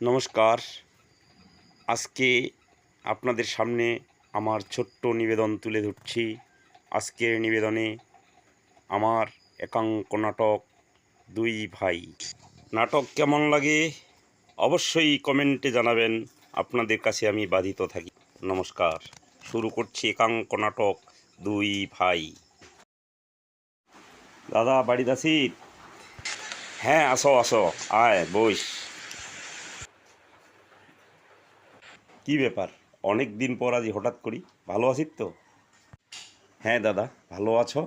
নমস্কার। আজকে আপনাদের সামনে আমার ছোট্ট নিবেদন তুলে ধরছি। আজকের নিবেদনে আমার একাঙ্ক নাটক দুই ভাই। নাটক কেমন লাগে অবশ্যই কমেন্টে জানাবেন। আপনাদের কাছে আমি বাধিত থাকি। নমস্কার। শুরু করছি একাঙ্ক নাটক দুই ভাই। দাদা বাড়িতে আছি? হ্যাঁ, আসো আসো, আয় বস। কি ব্যাপার, অনেক দিন পর আজ হঠাৎ করি? ভালো আছিস তো? হ্যাঁ দাদা, ভালো আছো?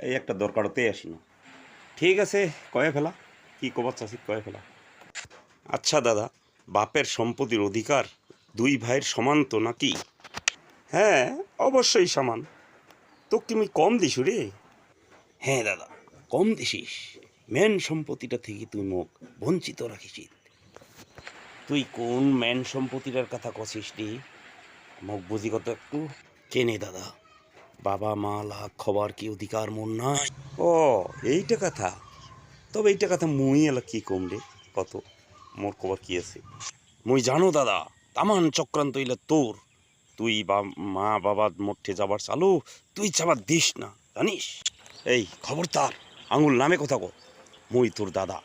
এই একটা দরকারতে আসিনো। ঠিক আছে, কয়ে ফেলা। কি কবার চাষি কয়ে ফেলা। আচ্ছা দাদা, বাপের সম্পত্তির অধিকার দুই ভাইয়ের সমান তো নাকি? হ্যাঁ, অবশ্যই সমান। তো কি আমি কম দিছু রে? হ্যাঁ দাদা, কম দিছিস। মেন সম্পত্তিটা থেকে তুই মুখ বঞ্চিত রাখিস। তুই কোন মেন সম্পত্তিটার কথা কছিস রে? মুখ বুঝি কত একটু। কেনে দাদা, বাবা মা লাখ খবর কি অধিকার মন নাই? ও, এইটা কথা। তবে এইটা কথা মুই এলা কি কম রে, কত মোর খবর কি আছে? মুই জানো দাদা, তামান চক্রান্ত ইলা তোর। তুই মা বাবা মধ্যে যাবার চালু, তুই যাবার দিস না, জানিস? এই খবরদার, আঙুল নামে কথা কো। মুই তোর দাদা,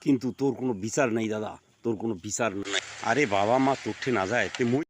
কিন্তু তোর কোনো বিচার নাই দাদা, তোর কোনো বিচার নাই। আরে বাবা মা তোরঠে না যায় তে মুই